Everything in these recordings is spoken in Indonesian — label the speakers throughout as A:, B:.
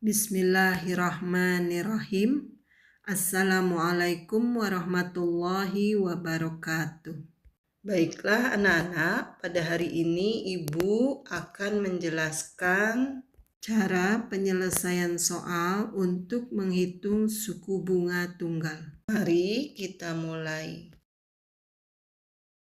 A: Bismillahirrahmanirrahim. Assalamualaikum warahmatullahi wabarakatuh. Baiklah anak-anak, pada hari ini Ibu akan menjelaskan cara penyelesaian soal untuk menghitung suku bunga tunggal. Mari kita mulai.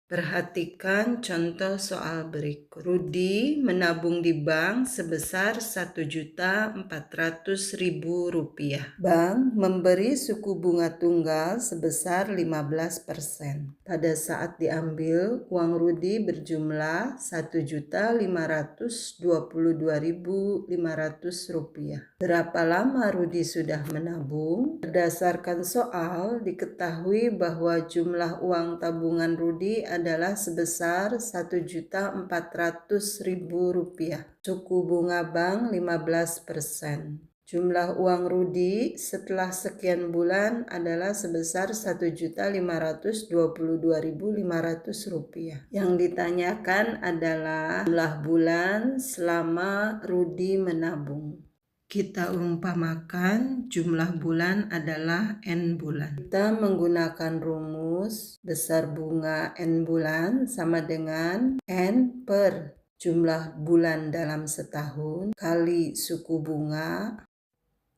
A: Perhatikan contoh soal berikut. Rudi menabung di bank sebesar Rp1.400.000. Bank memberi suku bunga tunggal sebesar 15%. Pada saat diambil, uang Rudi berjumlah Rp1.522.500. Berapa lama Rudi sudah menabung? Berdasarkan soal, diketahui bahwa jumlah uang tabungan Rudi adalah sebesar Rp1.400.000. Suku bunga bank 15%. Jumlah uang Rudi setelah sekian bulan adalah sebesar Rp1.522.500. Yang ditanyakan adalah jumlah bulan selama Rudi menabung. Kita umpamakan jumlah bulan adalah N bulan. Kita menggunakan rumus besar bunga N bulan sama dengan N per jumlah bulan dalam setahun kali suku bunga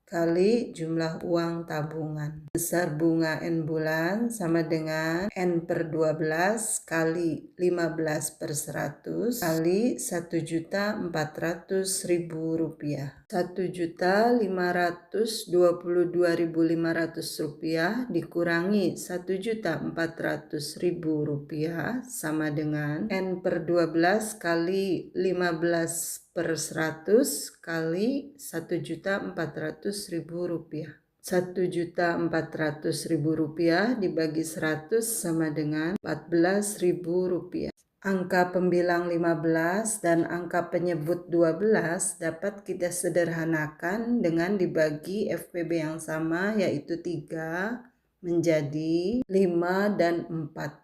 A: kali jumlah uang tabungan. Besar bunga N bulan sama dengan N per 12 kali 15/100 kali Rp1.400.000. Rp1.522.500 dikurangi Rp1.400.000 sama dengan N per 12 kali 15/100 kali Rp1.400.000. Rp1.400.000 dibagi 100 sama dengan Rp14.000. Angka pembilang 15 dan angka penyebut 12 dapat kita sederhanakan dengan dibagi FPB yang sama, yaitu 3 menjadi 5 dan 4.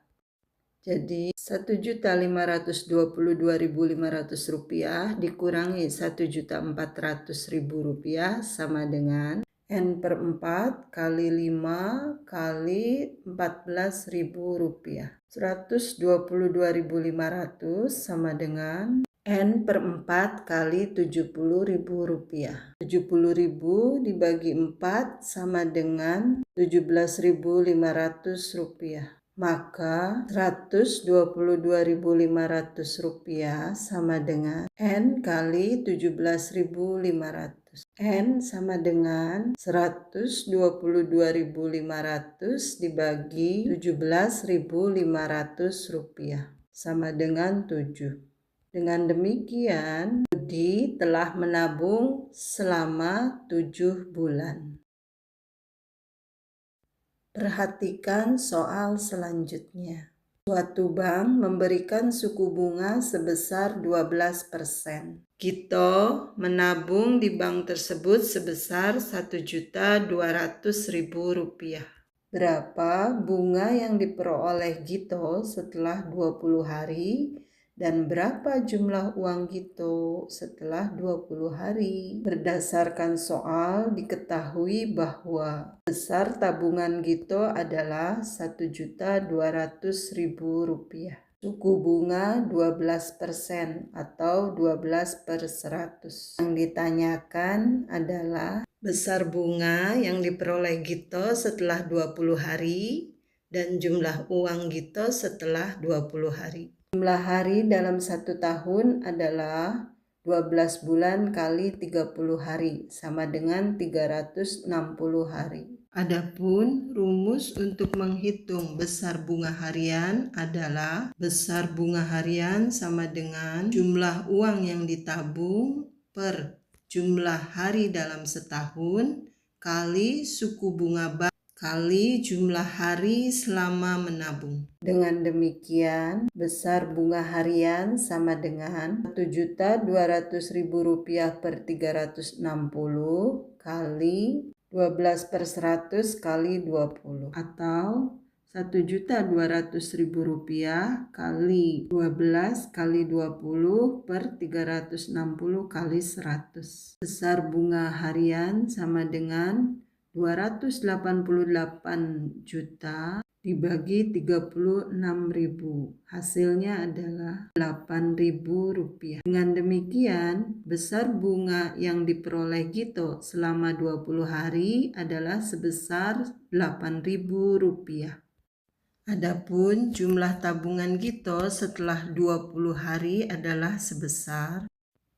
A: Jadi Rp1.522.500 dikurangi Rp1.400.000 sama dengan N per 4 kali 5 kali Rp14.000. Rp122.500 sama dengan N per 4 kali Rp70.000. Rp70.000 dibagi 4 sama dengan Rp17.500. Maka Rp122.500 sama dengan N kali 17.500. N sama dengan Rp122.500 dibagi Rp17.500 sama dengan 7. Dengan demikian, Rudi telah menabung selama 7 bulan. Perhatikan soal selanjutnya. Suatu bank memberikan suku bunga sebesar 12%. Gito menabung di bank tersebut sebesar Rp1.200.000. Berapa bunga yang diperoleh Gito setelah 20 hari? Dan berapa jumlah uang Gito setelah 20 hari? Berdasarkan soal diketahui bahwa besar tabungan Gito adalah Rp1.200.000. Suku bunga 12% atau 12/100. Yang ditanyakan adalah besar bunga yang diperoleh Gito setelah 20 hari dan jumlah uang Gito setelah 20 hari. Jumlah hari dalam 1 tahun adalah 12 bulan kali 30 hari sama dengan 360 hari. Adapun rumus untuk menghitung besar bunga harian adalah besar bunga harian sama dengan jumlah uang yang ditabung per jumlah hari dalam setahun kali suku bunga bank kali jumlah hari selama menabung. Dengan demikian, besar bunga harian sama dengan Rp1.200.000 per 360 kali 12/100 kali 20 atau Rp1.200.000 kali 12 kali 20 per 360 kali 100. Besar bunga harian sama dengan 288 juta dibagi 36.000. Hasilnya adalah Rp8.000. Dengan demikian, besar bunga yang diperoleh Gito selama 20 hari adalah sebesar Rp8.000. Adapun jumlah tabungan Gito setelah 20 hari adalah sebesar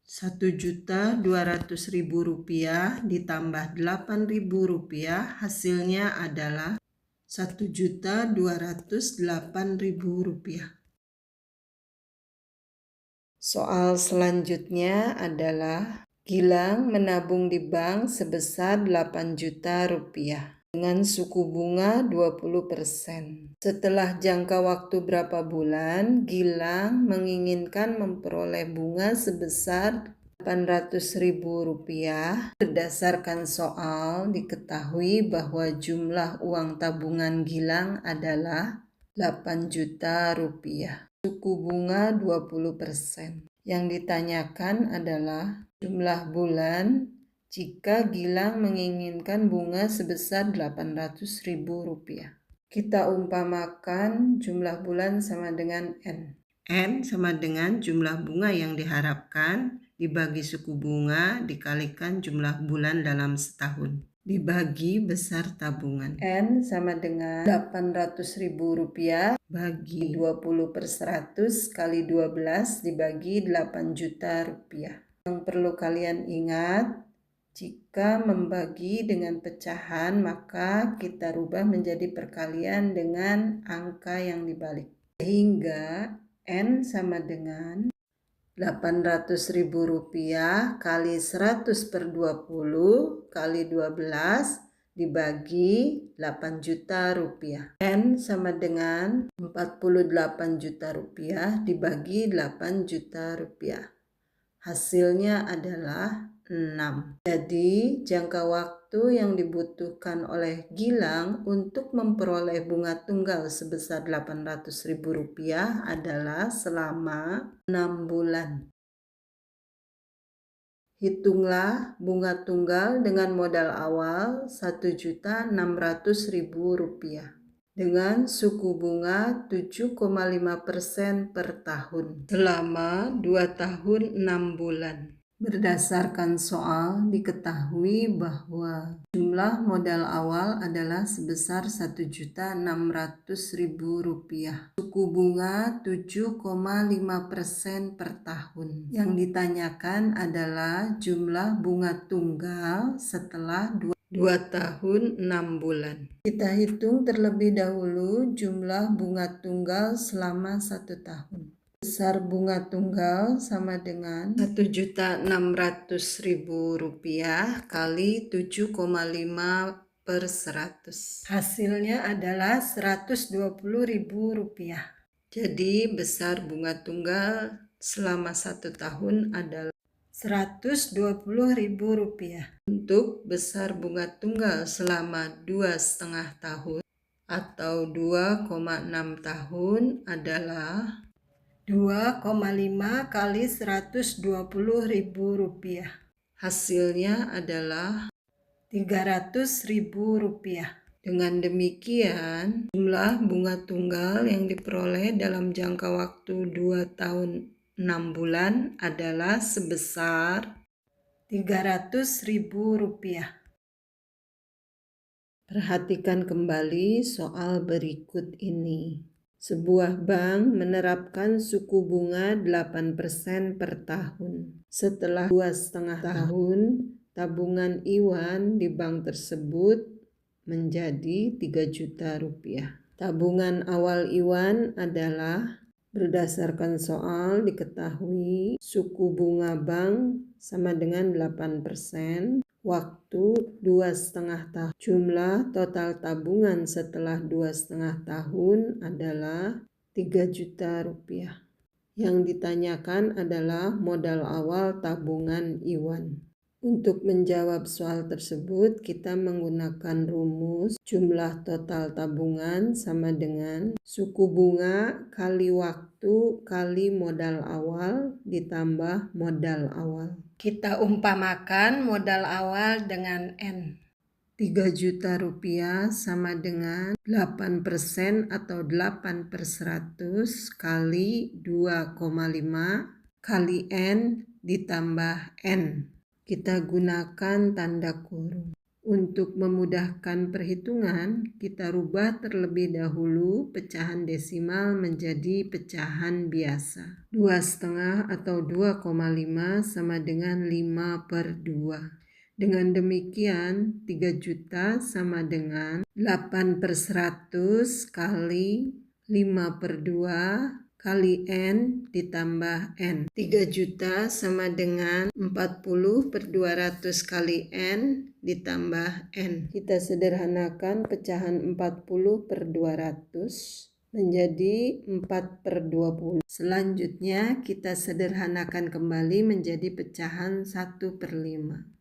A: Rp1.200.000 ditambah Rp8.000, hasilnya adalah Rp1.208.000. Soal selanjutnya adalah Gilang menabung di bank sebesar Rp8 juta dengan suku bunga 20%. Setelah jangka waktu berapa bulan, Gilang menginginkan memperoleh bunga sebesar Rp800.000. Berdasarkan soal, diketahui bahwa jumlah uang tabungan Gilang adalah Rp8 juta. Suku bunga 20%. Yang ditanyakan adalah jumlah bulan jika Gilang menginginkan bunga sebesar Rp800.000. Kita umpamakan jumlah bulan sama dengan N. N sama dengan jumlah bunga yang diharapkan dibagi suku bunga dikalikan jumlah bulan dalam setahun dibagi besar tabungan. N sama dengan Rp800.000 bagi 20/100 kali 12 dibagi 8 juta rupiah. Yang perlu kalian ingat, jika membagi dengan pecahan maka kita rubah menjadi perkalian dengan angka yang dibalik. Sehingga N sama dengan Rp800.000 kali 100/20 kali 12 dibagi 8 juta rupiah. N sama dengan Rp48 juta dibagi 8 juta rupiah. Hasilnya adalah 6. Jadi jangka waktu yang dibutuhkan oleh Gilang untuk memperoleh bunga tunggal sebesar Rp800.000 adalah selama 6 bulan. Hitunglah bunga tunggal dengan modal awal Rp1.600.000 dengan suku bunga 7,5% per tahun selama 2 tahun 6 bulan. Berdasarkan soal, diketahui bahwa jumlah modal awal adalah sebesar Rp1.600.000. Suku bunga 7,5% per tahun. Yang ditanyakan adalah jumlah bunga tunggal setelah 2 tahun 6 bulan. Kita hitung terlebih dahulu jumlah bunga tunggal selama 1 tahun. Besar bunga tunggal sama dengan Rp1.600.000 kali 7,5/100. Hasilnya adalah Rp120.000. Jadi besar bunga tunggal selama 1 tahun adalah Rp120.000. Untuk besar bunga tunggal selama 2,5 tahun atau 2,6 tahun adalah 2,5 kali Rp120.000. Hasilnya adalah Rp300.000. Dengan demikian, jumlah bunga tunggal yang diperoleh dalam jangka waktu 2 tahun 6 bulan adalah sebesar Rp300.000. Perhatikan kembali soal berikut ini. Sebuah bank menerapkan suku bunga 8% per tahun. Setelah 2,5 tahun, tabungan Iwan di bank tersebut menjadi Rp3 juta. Tabungan awal Iwan adalah, berdasarkan soal diketahui suku bunga bank sama dengan 8%. Waktu 2,5 tahun. Jumlah total tabungan setelah 2,5 tahun adalah Rp3 juta. Yang ditanyakan adalah modal awal tabungan Iwan. Untuk menjawab soal tersebut, kita menggunakan rumus jumlah total tabungan sama dengan suku bunga kali waktu kali modal awal ditambah modal awal. Kita umpamakan modal awal dengan N. 3 juta rupiah sama dengan 8% atau 8/100 kali 2,5 kali N ditambah N. Kita gunakan tanda kurung. Untuk memudahkan perhitungan, kita rubah terlebih dahulu pecahan desimal menjadi pecahan biasa. 2,5 atau 2,5 sama dengan 5/2. Dengan demikian, 3 juta sama dengan 8/100 kali 5/2 kali N ditambah N. 3 juta sama dengan 40/200 kali N ditambah N. Kita sederhanakan pecahan 40/200 menjadi 4/20. Selanjutnya kita sederhanakan kembali menjadi pecahan 1/5.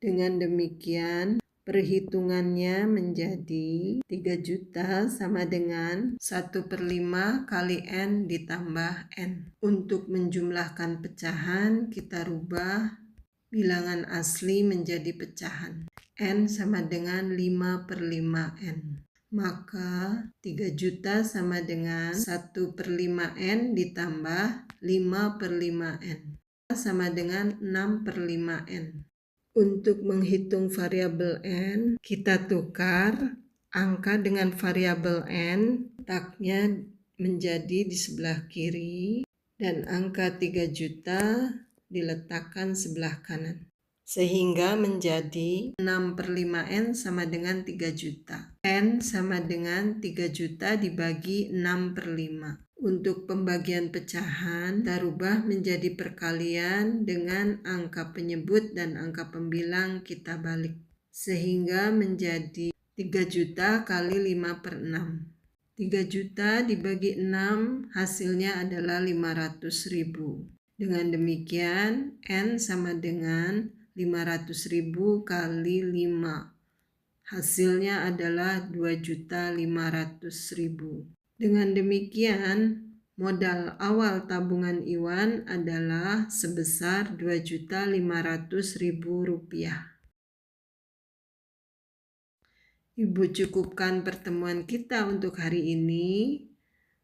A: Dengan demikian, perhitungannya menjadi 3 juta sama dengan 1/5 kali N ditambah N. Untuk menjumlahkan pecahan, kita rubah bilangan asli menjadi pecahan. N sama dengan 5/5 N. Maka 3 juta sama dengan 1/5 N ditambah 5/5 N. Sama dengan 6/5 N. Untuk menghitung variabel N, kita tukar angka dengan variabel N, letaknya menjadi di sebelah kiri, dan angka 3 juta diletakkan sebelah kanan. Sehingga menjadi 6/5 N sama dengan 3 juta. N sama dengan 3 juta dibagi 6/5. Untuk pembagian pecahan, kita rubah menjadi perkalian dengan angka penyebut dan angka pembilang kita balik. Sehingga menjadi 3 juta kali 5/6. 3 juta dibagi 6 hasilnya adalah 500.000. Dengan demikian, N sama dengan 500.000 kali 5. Hasilnya adalah 2.500.000. Dengan demikian, modal awal tabungan Iwan adalah sebesar Rp2.500.000. Ibu cukupkan pertemuan kita untuk hari ini.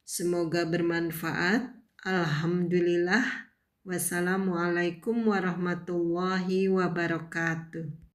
A: Semoga bermanfaat. Alhamdulillah. Wassalamualaikum warahmatullahi wabarakatuh.